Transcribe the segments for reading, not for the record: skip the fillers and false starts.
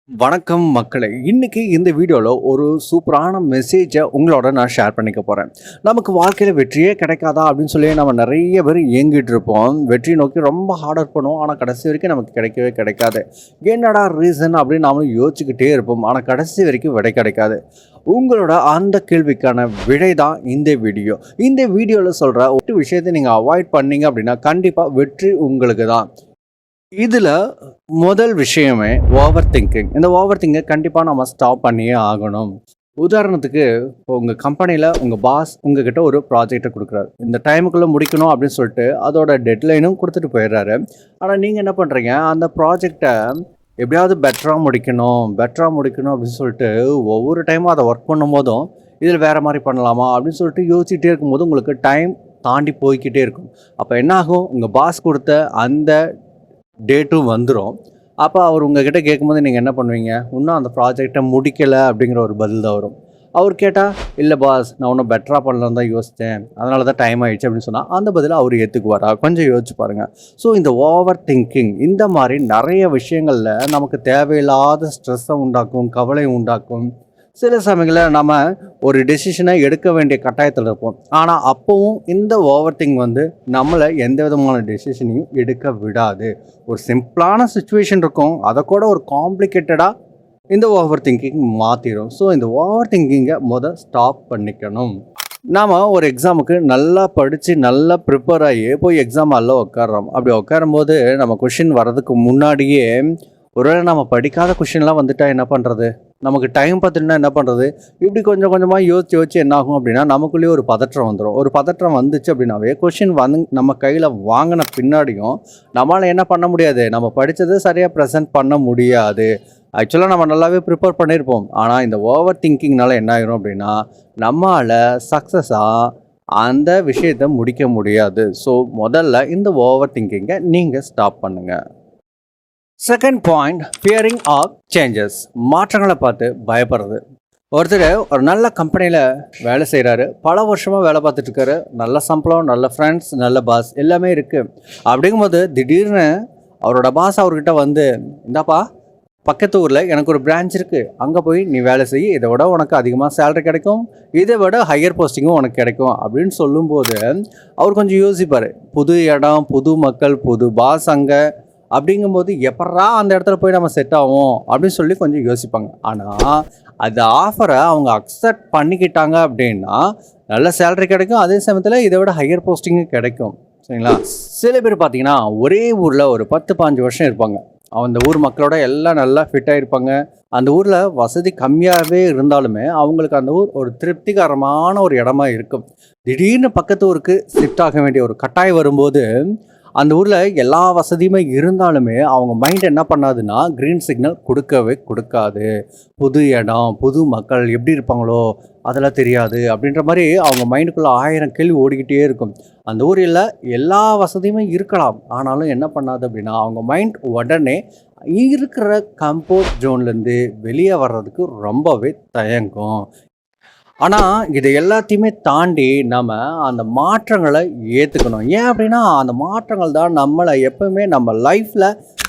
வணக்கம் மக்களே! இன்னைக்கு இந்த வீடியோல ஒரு சூப்பரான மெசேஜ உங்களோட நான் ஷேர் பண்ணிக்க போறேன். நமக்கு வாழ்க்கையில வெற்றியே கிடைக்காதா அப்படின்னு சொல்லி நம்ம நெறைய பேர் ஏங்கிட்டு இருப்போம். வெற்றி நோக்கி ரொம்ப ஹார்ட் ஒர்க் பண்ணுவோம். ஆனா கடைசி வரைக்கும் நமக்கு கிடைக்கவே கிடைக்காது. என்னடா ரீசன் அப்படின்னு நாமளும் யோசிச்சுக்கிட்டே இருப்போம். ஆனா கடைசி வரைக்கும் விடை கிடைக்காது. உங்களோட அந்த கேள்விக்கான விடை தான் இந்த வீடியோ. இந்த வீடியோல சொல்ற ஒரு விஷயத்த நீங்க அவாய்ட் பண்ணீங்க அப்படின்னா கண்டிப்பா வெற்றி உங்களுக்கு தான். இதுல முதல் விஷயமே ஓவர் திங்கிங். இந்த ஓவர் திங்க கண்டிப்பா நம்ம ஸ்டாப் பண்ணியே ஆகணும். உதாரணத்துக்கு, இப்போ உங்க கம்பெனில உங்க பாஸ் உங்ககிட்ட ஒரு ப்ராஜெக்ட்ட குடுக்குறாரு. இந்த டைமுக்குள்ள முடிக்கணும் அப்படின்னு சொல்லிட்டு அதோட டெட்லைனும் குடுத்துட்டு போயிடுறாரு. ஆனா நீங்க என்ன பண்றீங்க, அந்த ப்ராஜெக்ட்ட எப்படியாவது பெட்டரா முடிக்கணும் அப்படின்னு சொல்லிட்டு ஒவ்வொரு டைமும் அத ஒர்க் பண்ணும்போதும், இதில வேற மாரி பண்ணலாமா அப்படின்னு சொல்லிட்டு யோசிச்சுட்டே இருக்கும்போது உங்களுக்கு டைம் தாண்டி போய்க்கிட்டே இருக்கும். அப்ப என்ன ஆகும், உங்க பாஸ் குடுத்த அந்த டேட்டும் வந்துரும். அப்ப அவர் உங்ககிட்ட கேட்கும்போது நீங்க என்ன பண்ணுவீங்க? "இன்னும் அந்த ப்ராஜெக்ட்ட முடிக்கல" அப்படிங்கிற ஒரு பதில் தான் வரும். அவர் கேட்டா, "இல்ல பாஸ், நான் இன்னும் பெட்டரா பண்ணலான்னு தான் யோசிச்சேன். அதனால தான் டைம் ஆயிடுச்சு" அப்படின்னு சொன்னா, அந்த பதில அவரு ஏத்துக்குவாரா? கொஞ்சம் யோசிச்சு பாருங்க. ஸோ இந்த ஓவர் திங்கிங் இந்த மாரி நெறைய விஷயங்கள்ல நமக்கு தேவையில்லாத ஸ்ட்ரெஸ்ஸ உண்டாக்கும், கவலை உண்டாக்கும். சில சமயங்கள்ல நம்ம ஒரு டெசிஷன எடுக்க வேண்டிய கட்டாயத்துல இருப்போம். ஆனா அப்பவும் இந்த ஓவர் திங்க் வந்து நம்மள எந்த விதமான டெசிஷனையும் எடுக்க விடாது. ஒரு சிம்பிளான சிச்சுவேஷன் இருக்கும். அத கூட ஒரு காம்ப்ளிகேட்டடா இந்த ஓவர் திங்கிங் மாத்திரும். ஸோ இந்த ஓவர் திங்கிங்கை ஸ்டாப் பண்ணிக்கணும். நாம ஒரு எக்ஸாமுக்கு நல்லா படிச்சு, நல்லா ப்ரிப்பேர் ஆகி போய் எக்ஸாம் ஹால்ல உட்கார்றோம். அப்படி உட்காரும்போது நம்ம கொஸ்டின் வர்றதுக்கு முன்னாடியே, ஒருவேளை நம்ம படிக்காத கொஸ்டின்லாம் வந்துட்டா என்ன பண்றது? நமக்கு டைம் பத்தலன்னா என்ன பண்றது? இப்படி கொஞ்சம் கொஞ்சமா யோசிச்சு யோசிச்சு என்ன ஆகும் அப்படின்னா, நமக்குள்ளேயே ஒரு பதற்றம் வந்துரும். ஒரு பதற்றம் வந்துச்சு அப்படின்னாவே, கொஸ்டின் நம்ம கையில வாங்குன பின்னாடியும், நம்மால என்ன பண்ண முடியாது? நம்ம படிச்சத சரியா பிரசன்ட் பண்ண முடியாது. ஆக்சுவலா நம்ம நல்லாவே ப்ரிப்பேர் பண்ணியிருப்போம். ஆனா இந்த ஓவர் திங்கிங்னால என்ன ஆயிரும் அப்படின்னா, நம்மால சக்ஸஸா அந்த விஷயத்த முடிக்க முடியாது. ஸோ முதல்ல இந்த ஓவர் திங்கிங்கை நீங்க ஸ்டாப் பண்ணுங்க. Second point, fearing of changes. மாற்றங்களை பார்த்து பயப்படுறது. ஒருத்தர் ஒரு நல்ல கம்பெனியில் வேலை செய்கிறாரு, பல வருஷமாக வேலை பார்த்துட்டு இருக்காரு, நல்ல சம்பளம், நல்ல ஃப்ரெண்ட்ஸ், நல்ல பாஸ் எல்லாமே இருக்குது. அப்படிங்கும்போது திடீர்னு அவரோட பாஸ் அவர்கிட்ட வந்து, இந்தாப்பா, பக்கத்து ஊரில் எனக்கு ஒரு பிரான்ச் இருக்குது, அங்கே போய் நீ வேலை செய், இதை விட உனக்கு அதிகமாக சேலரி கிடைக்கும், இதை விட ஹையர் போஸ்டிங்கும் உனக்கு கிடைக்கும் அப்படின்னு சொல்லும்போது அவர் கொஞ்சம் யோசிப்பார். புது இடம், புது மக்கள், புது பாஸ் அங்கே அப்படிங்கும்போது எப்பட்றா அந்த இடத்துல போய் நம்ம செட் ஆகும் அப்படின்னு சொல்லி கொஞ்சம் யோசிப்பாங்க. ஆனால் அந்த ஆஃபரை அவங்க அக்செப்ட் பண்ணிக்கிட்டாங்க அப்படின்னா நல்ல சேலரி கிடைக்கும், அதே சமயத்தில் இதை விட ஹையர் போஸ்டிங்கும் கிடைக்கும். சரிங்களா? சில பேர் பார்த்தீங்கன்னா ஒரே ஊரில் ஒரு 10-15 வருஷம் இருப்பாங்க. அந்த ஊர் மக்களோட எல்லாம் நல்லா ஃபிட்டாக இருப்பாங்க. அந்த ஊரில் வசதி கம்மியாகவே இருந்தாலுமே அவங்களுக்கு அந்த ஊர் ஒரு திருப்திகரமான ஒரு இடமா இருக்கும். திடீர்னு பக்கத்து ஊருக்கு ஷிஃப்ட் ஆக வேண்டிய ஒரு கட்டாயம் வரும்போது அந்த ஊரில் எல்லா வசதியுமே இருந்தாலுமே அவங்க மைண்ட் என்ன பண்ணாதுன்னா க்ரீன் சிக்னல் கொடுக்கவே கொடுக்காது. புது இடம், புது மக்கள் எப்படி இருப்பாங்களோ அதெல்லாம் தெரியாது அப்படின்ற மாதிரி அவங்க மைண்டுக்குள்ளே 1000 கேள்வி ஓடிக்கிட்டே இருக்கும். அந்த ஊரில் எல்லா வசதியுமே இருக்கலாம், ஆனாலும் என்ன பண்ணாது அப்படின்னா அவங்க மைண்ட் உடனே இருக்கிற கம்ஃபோர்ட் ஜோன்லேருந்து வெளியே வர்றதுக்கு ரொம்பவே தயங்கும். ஆனால் இது எல்லாத்தையுமே தாண்டி நம்ம அந்த மாற்றங்களை ஏற்றுக்கணும். ஏன் அப்படின்னா அந்த மாற்றங்கள் தான் நம்மளை எப்பவுமே நம்ம லைஃப்பில்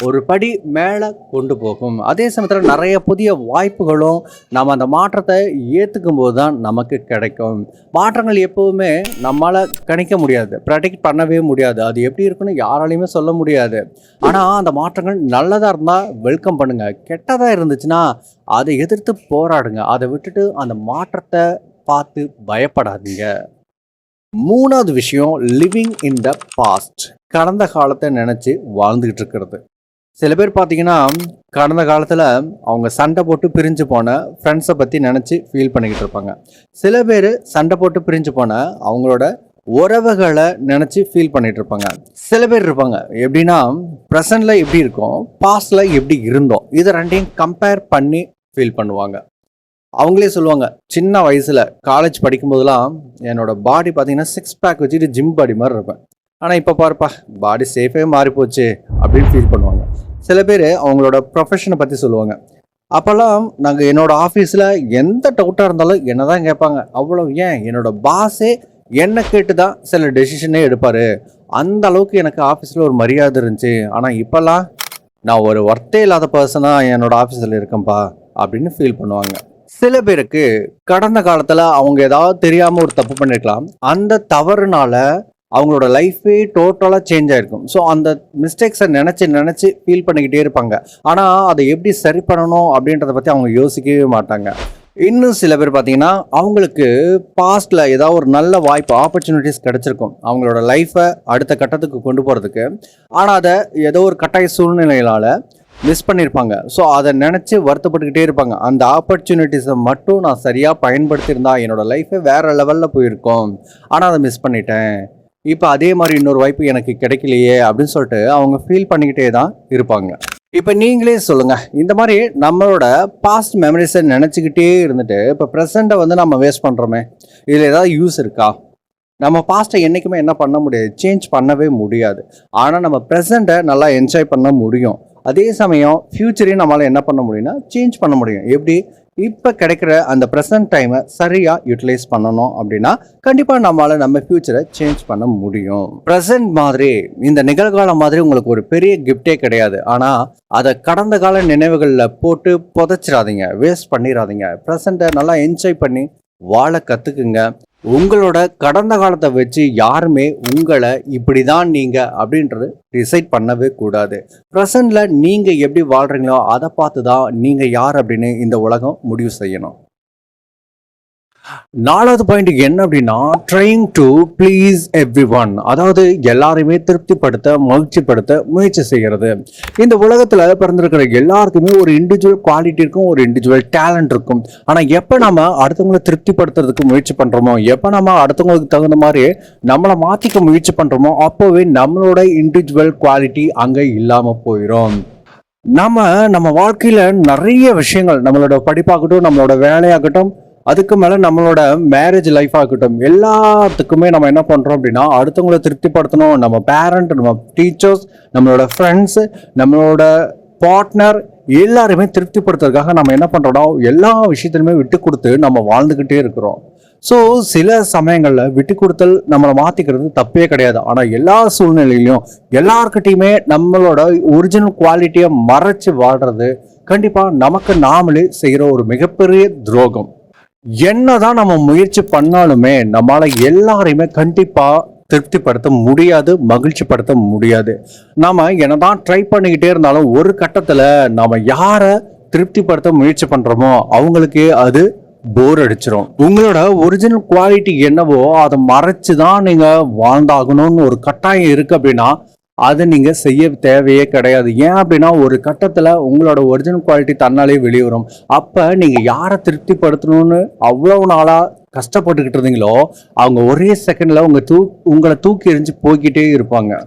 ஒரு படி மேலே கொண்டு போகும். அதே சமயத்தில் நிறைய புதிய வாய்ப்புகளும் நம்ம அந்த மாற்றத்தை ஏற்றுக்கும் போது தான் நமக்கு கிடைக்கும். மாற்றங்கள் எப்போவுமே நம்மளால் கணிக்க முடியாது, ப்ரெடிக்ட் பண்ணவே முடியாது. அது எப்படி இருக்குன்னு யாராலையுமே சொல்ல முடியாது. ஆனால் அந்த மாற்றங்கள் நல்லதாக இருந்தால் வெல்கம் பண்ணுங்கள், கெட்டதாக இருந்துச்சுன்னா அதை எதிர்த்து போராடுங்க. அதை விட்டுட்டு அந்த மாற்றத்தை பார்த்து பயப்படாதீங்க. மூணாவது விஷயம், லிவிங் இன் த பாஸ்ட். கடந்த காலத்தை நினச்சி வாழ்ந்துக்கிட்டு இருக்கிறது. சில பேர் பார்த்தீங்கன்னா கடந்த காலத்தில் அவங்க சண்டை போட்டு பிரிஞ்சு போன ஃப்ரெண்ட்ஸை பற்றி நினச்சி ஃபீல் பண்ணிக்கிட்டு இருப்பாங்க. சில பேர் சண்டை போட்டு பிரிஞ்சு போன அவங்களோட உறவுகளை நினச்சி ஃபீல் பண்ணிகிட்டு இருப்பாங்க. சில பேர் இருப்பாங்க எப்படின்னா ப்ரெசண்டில் எப்படி இருக்கும், பாஸ்டில் எப்படி இருந்தோம், இதை ரெண்டையும் கம்பேர் பண்ணி ஃபீல் பண்ணுவாங்க. அவங்களே சொல்லுவாங்க, சின்ன வயசில் காலேஜ் படிக்கும்போதெல்லாம் என்னோட பாடி பார்த்தீங்கன்னா 6 பேக் வச்சுட்டு ஜிம் பாடி மாதிரி இருப்பேன், ஆனால் இப்போ பாருப்பா பாடி சேஃபே மாறி போச்சு அப்படின்னு ஃபீல் பண்ணுவாங்க. சில பேர் அவங்களோட ப்ரொஃபஷனை பற்றி சொல்லுவாங்க. அப்போல்லாம் நாங்கள் என்னோடய ஆஃபீஸில் எந்த டவுட்டாக இருந்தாலும் என்ன தான் கேட்பாங்க. அவ்வளோ ஏன் என்னோடய பாஸே என்னை கேட்டு தான் சில டெசிஷனே எடுப்பார். அந்த அளவுக்கு எனக்கு ஆஃபீஸில் ஒரு மரியாதை இருந்துச்சு. ஆனால் இப்போல்லாம் நான் ஒரு ஒர்த்தே இல்லாத பர்சனாக என்னோட ஆஃபீஸில் இருக்கேன்ப்பா அப்படின்னு ஃபீல் பண்ணுவாங்க. சில பேருக்கு கடந்த காலத்தில் அவங்க ஏதாவது தெரியாமல் ஒரு தப்பு பண்ணியிருக்கலாம். அந்த தவறுனால அவங்களோட லைஃபே டோட்டலாக சேஞ்ச் ஆகிருக்கும். ஸோ அந்த மிஸ்டேக்ஸை நினச்சி ஃபீல் பண்ணிக்கிட்டே இருப்பாங்க. ஆனால் அதை எப்படி சரி பண்ணணும் அப்படின்றத பற்றி அவங்க யோசிக்கவே மாட்டாங்க. இன்னும் சில பேர் பார்த்தீங்கன்னா அவங்களுக்கு பாஸ்டில் ஏதாவது ஒரு நல்ல வாய்ப்பு ஆப்பர்ச்சுனிட்டிஸ் கிடச்சிருக்கும் அவங்களோட லைஃப்பை அடுத்த கட்டத்துக்கு கொண்டு போகிறதுக்கு. ஆனால் அதை ஏதோ ஒரு கட்டாய சூழ்நிலைகளால் மிஸ் பண்ணியிருப்பாங்க. ஸோ அதை நினச்சி வருத்தப்பட்டுக்கிட்டே இருப்பாங்க. அந்த ஆப்பர்ச்சுனிட்டிஸை மட்டும் நான் சரியாக பயன்படுத்தியிருந்தா என்னோடய லைஃபே வேறு லெவலில் போயிருக்கோம், ஆனால் அதை மிஸ் பண்ணிட்டேன், இப்போ அதே மாதிரி இன்னொரு வாய்ப்பு எனக்கு கிடைக்கலையே அப்படின்னு சொல்லிட்டு அவங்க ஃபீல் பண்ணிக்கிட்டே தான் இருப்பாங்க. இப்போ நீங்களே சொல்லுங்கள், இந்த மாதிரி நம்மளோட பாஸ்ட் மெமரிஸை நினச்சிக்கிட்டே இருந்துட்டு இப்போ ப்ரெசண்ட்டை வந்து நம்ம வேஸ்ட் பண்ணுறோமே, இதில் ஏதாவது யூஸ் இருக்கா? நம்ம பாஸ்ட்டை என்றைக்குமே என்ன பண்ண முடியாது, சேஞ்ச் பண்ணவே முடியாது. ஆனால் நம்ம ப்ரெசண்ட்டை நல்லா என்ஜாய் பண்ண முடியும். அதே சமயம் ஃப்யூச்சரையும் நம்மளால் என்ன பண்ண முடியும்னா சேஞ்ச் பண்ண முடியும். எப்படி? இப்போ கிடைக்கிற அந்த ப்ரெசன்ட் டைமை சரியாக யூட்டிலைஸ் பண்ணணும் அப்படின்னா கண்டிப்பாக நம்மளால் நம்ம ஃப்யூச்சரை சேஞ்ச் பண்ண முடியும். ப்ரெசன்ட் மாதிரி இந்த நிகழ்காலம் மாதிரி உங்களுக்கு ஒரு பெரிய கிஃப்டே கிடையாது. ஆனால் அதை கடந்த கால நினைவுகளில் போட்டு புதைச்சிடாதீங்க, வேஸ்ட் பண்ணிடாதீங்க. ப்ரெசண்ட்டை நல்லா என்ஜாய் பண்ணி வாழ கற்றுக்குங்க. உங்களோட கடந்த காலத்தை வச்சு யாருமே உங்களை இப்படி தான் நீங்கள் அப்படின்றது டிசைட் பண்ணவே கூடாது. ப்ரெசண்டில் நீங்கள் எப்படி வாழ்கிறீங்களோ அதை பார்த்து தான் நீங்கள் யார் அப்படின்னு இந்த உலகம் முடிவு செய்யணும். 4வது பாயிண்ட் என்ன அப்படின்னா, trying to please every one. அதாவது எல்லாருமே திருப்திப்படுத்த மகிழ்ச்சிப்படுத்த முயற்சி செய்கிறது. இந்த உலகத்தில் பிறந்திருக்கிற எல்லாருக்குமே ஒரு இண்டிவிஜுவல் குவாலிட்டி இருக்கும், ஒரு இண்டிவிஜுவல் டேலண்ட் இருக்கும். ஆனால் எப்போ நம்ம அடுத்தவங்களை திருப்திப்படுத்துறதுக்கு முயற்சி பண்ணுறோமோ, எப்போ நம்ம அடுத்தவங்களுக்கு தகுந்த மாதிரி நம்மளை மாற்றிக்க முயற்சி பண்ணுறோமோ அப்போவே நம்மளோட இண்டிவிஜுவல் குவாலிட்டி அங்கே இல்லாமல் போயிடும். நம்ம வாழ்க்கையில் நிறைய விஷயங்கள், நம்மளோட படிப்பாகட்டும், நம்மளோட வேலையாகட்டும், அதுக்கு மேலே நம்மளோட மேரேஜ் லைஃப் ஆகட்டும், எல்லாத்துக்குமே நம்ம என்ன பண்ணுறோம் அப்படின்னா அடுத்தவங்களை திருப்திப்படுத்தணும். நம்ம பேரண்ட், நம்ம டீச்சர்ஸ், நம்மளோட ஃப்ரெண்ட்ஸு, நம்மளோட பார்ட்னர் எல்லாருமே திருப்திப்படுத்துறதுக்காக நம்ம என்ன பண்ணுறோம்னா எல்லா விஷயத்துலையுமே விட்டு கொடுத்து நம்ம வாழ்ந்துக்கிட்டே இருக்கிறோம். ஸோ சில சமயங்களில் விட்டு கொடுத்தல் நம்மளை மாற்றிக்கிறது தப்பே கிடையாது. ஆனால் எல்லா சூழ்நிலையிலையும் எல்லார்கிட்டையுமே நம்மளோட ஒரிஜினல் குவாலிட்டியை மறைச்சி வாழ்கிறது கண்டிப்பாக நமக்கு நாமளே செய்கிற ஒரு மிகப்பெரிய துரோகம். என்னதான் நம்ம முயற்சி பண்ணாலுமே நம்மளால எல்லாரையுமே கண்டிப்பா திருப்திப்படுத்த முடியாது, மகிழ்ச்சிப்படுத்த முடியாது. நாம என்னதான் ட்ரை பண்ணிக்கிட்டே இருந்தாலும் ஒரு கட்டத்துல நாம யாரை திருப்திப்படுத்த முயற்சி பண்றோமோ அவங்களுக்கு அது போர் அடிச்சிடும். உங்களோட ஒரிஜினல் குவாலிட்டி என்னவோ அதை மறைச்சுதான் நீங்க வாழ்ந்தாகணும்னு ஒரு கட்டாயம் இருக்கு அப்படின்னா அதை நீங்கள் செய்ய தேவையே கிடையாது. ஏன் அப்படின்னா ஒரு கட்டத்தில் உங்களோட ஒரிஜினல் குவாலிட்டி தன்னாலே வெளிவரும். அப்போ நீங்கள் யாரை திருப்திப்படுத்தணும்னு அவ்வளோ நாளாக கஷ்டப்பட்டுக்கிட்டு இருந்தீங்களோ அவங்க ஒரே செகண்டில் உங்களை தூக்கி எறிஞ்சு போய்கிட்டே இருப்பாங்க.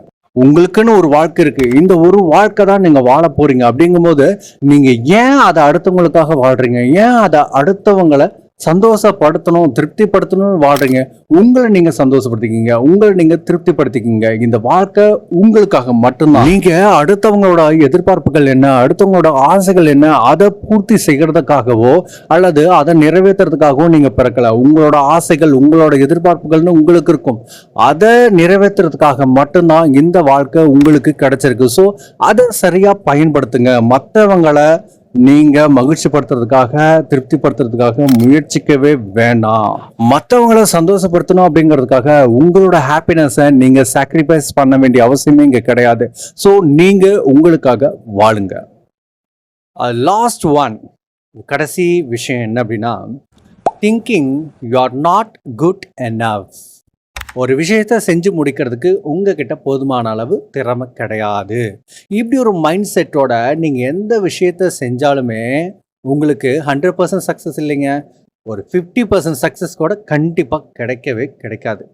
உங்களுக்குன்னு ஒரு வாழ்க்கை இருக்கு, இந்த ஒரு வாழ்க்கை தான் நீங்க வாழ போறீங்க. அப்படிங்கும்போது நீங்க ஏன் அதை அடுத்தவங்களுக்காக வாழ்றீங்க, ஏன் அதை அடுத்தவங்களை சந்தோஷப்படுத்தணும் திருப்திப்படுத்தணும்னு வாழ்றீங்க? உங்களை நீங்க சந்தோஷப்படுத்திக்கிங்க, உங்களை நீங்க திருப்திப்படுத்திக்கிங்க. இந்த வாழ்க்கை உங்களுக்காக மட்டும்தான். நீங்க அடுத்தவங்களோட எதிர்பார்ப்புகள் என்ன, அடுத்தவங்களோட ஆசைகள் என்ன, அதை பூர்த்தி செய்யறதுக்காகவோ அல்லது அதை நிறைவேற்றுறதுக்காகவோ நீங்க பிறக்கல. உங்களோட ஆசைகள், உங்களோட எதிர்பார்ப்புகள்னு உங்களுக்கு இருக்கும். அதை நிறைவேற்றுறதுக்காக மட்டும்தான் இந்த வாழ்க்கை உங்களுக்கு கிடைச்சிருக்கு. ஸோ அதை சரியா பயன்படுத்துங்க. மற்றவங்களை நீங்க மகிழ்ச்சிப்படுத்துறதுக்காக, திருப்திப்படுத்துறதுக்காக முயற்சிக்கவே வேண்டாம். மற்றவங்களை சந்தோஷப்படுத்தணும் அப்படிங்கிறதுக்காக உங்களோட ஹாப்பினஸை நீங்க சாக்ரிஃபைஸ் பண்ண வேண்டிய அவசியமே இங்க கிடையாது. ஸோ நீங்க உங்களுக்காக வாழுங்க. லாஸ்ட் ஒன், கடைசி விஷயம் என்ன அப்படின்னா, thinking you are not good enough. ஒரு விஷயத்தை செஞ்சு முடிக்கிறதுக்கு உங்ககிட்ட போதுமான அளவு திறமை கிடையாது. இப்படி ஒரு மைண்ட் செட்டோட நீங்கள் எந்த விஷயத்த செஞ்சாலுமே உங்களுக்கு 100% சக்ஸஸ் இல்லைங்க, ஒரு 50% சக்ஸஸ் கூட கண்டிப்பாக கிடைக்கவே கிடைக்காது.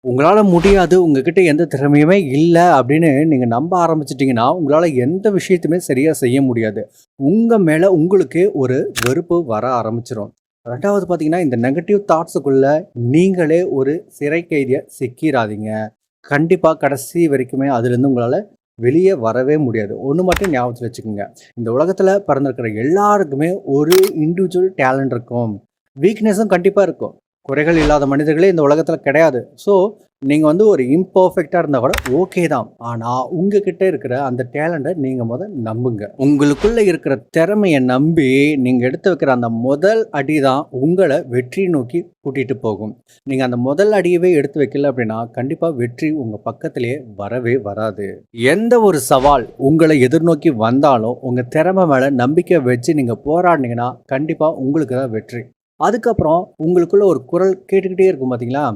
உங்களால் முடியாது, உங்ககிட்ட எந்த திறமையுமே இல்லை அப்படின்னு நீங்கள் நம்ப ஆரம்பிச்சிட்டிங்கன்னா உங்களால் எந்த விஷயத்தையுமே சரியாக செய்ய முடியாது. உங்கள் மேலே உங்களுக்கே ஒரு வெறுப்பு வர ஆரம்பிச்சிடும். 2வது பார்த்தீங்கன்னா, இந்த நெகட்டிவ் தாட்ஸுக்குள்ளே நீங்களே ஒரு சிறை கைதியை சிக்கிறாதீங்க. கண்டிப்பாக கடைசி வரைக்குமே அதுலேருந்து உங்களால் வெளியே வரவே முடியாது. ஒன்று மட்டும் ஞாபகத்தில் வச்சுக்கோங்க, இந்த உலகத்தில் பிறந்திருக்கிற எல்லாருக்குமே ஒரு இண்டிவிஜுவல் டேலண்ட் இருக்கும், வீக்னஸும் கண்டிப்பாக இருக்கும். குறைகள் இல்லாத மனிதர்களே இந்த உலகத்தில் கிடையாது. ஸோ நீங்கள் வந்து ஒரு இம்பர்ஃபெக்டாக இருந்தால் கூட ஓகே தான். ஆனால் உங்ககிட்ட இருக்கிற அந்த டேலண்ட்டை நீங்கள் நம்புங்க. உங்களுக்குள்ளே இருக்கிற திறமையை நம்பி நீங்கள் எடுத்து வைக்கிற அந்த முதல் அடி தான் உங்களை வெற்றி நோக்கி கூட்டிகிட்டு போகும். நீங்கள் அந்த முதல் அடியவே எடுத்து வைக்கல அப்படின்னா கண்டிப்பாக வெற்றி உங்கள் பக்கத்திலேயே வரவே வராது. எந்த ஒரு சவால் உங்களை எதிர்நோக்கி வந்தாலும் உங்கள் திறமை மேலே நம்பிக்கை வச்சு நீங்கள் போராடினீங்கன்னா கண்டிப்பாக உங்களுக்கு தான் வெற்றி. அதுக்கப்புறம் உங்களுக்குள்ள ஒரு குரல் கேட்டுக்கிட்டே இருக்கும் பார்த்தீங்களா?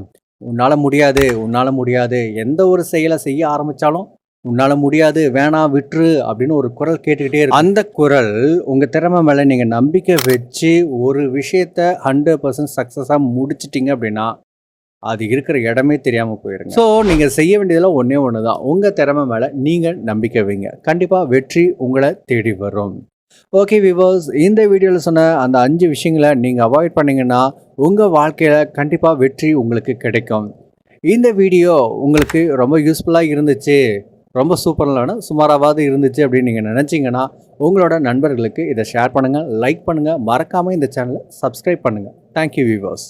உன்னால முடியாது, உன்னால முடியாது. எந்த ஒரு செயலை செய்ய ஆரம்பிச்சாலும், உன்னால முடியாது, வேணாம் விட்டுரு அப்படின்னு ஒரு குரல் கேட்டுக்கிட்டே இருக்கும். அந்த குரல் உங்க திறமை மேல நீங்க நம்பிக்கை வச்சு ஒரு விஷயத்த 100% சக்சஸா முடிச்சிட்டீங்க அப்படின்னா, அது இருக்கிற இடமே தெரியாம போயிருங்க. ஸோ நீங்க செய்ய வேண்டியதெல்லாம் ஒண்ணே ஒன்று தான். உங்க திறமை மேல நீங்க நம்பிக்கை வைங்க. கண்டிப்பா வெற்றி உங்களை தேடி வரும். ஓகே வியூவர்ஸ், இந்த வீடியோவில் சொன்ன அந்த 5 விஷயங்களை நீங்கள் அவாய்ட் பண்ணிங்கன்னா உங்கள் வாழ்க்கையில் கண்டிப்பாக வெற்றி உங்களுக்கு கிடைக்கும். இந்த வீடியோ உங்களுக்கு ரொம்ப யூஸ்ஃபுல்லாக இருந்துச்சு, ரொம்ப சூப்பரான சுமாராவது இருந்துச்சு அப்படின்னு நீங்கள் நினச்சிங்கன்னா உங்களோட நண்பர்களுக்கு இதை ஷேர் பண்ணுங்கள், லைக் பண்ணுங்கள், மறக்காமல் இந்த சேனலை சப்ஸ்கிரைப் பண்ணுங்கள். Thank you viewers.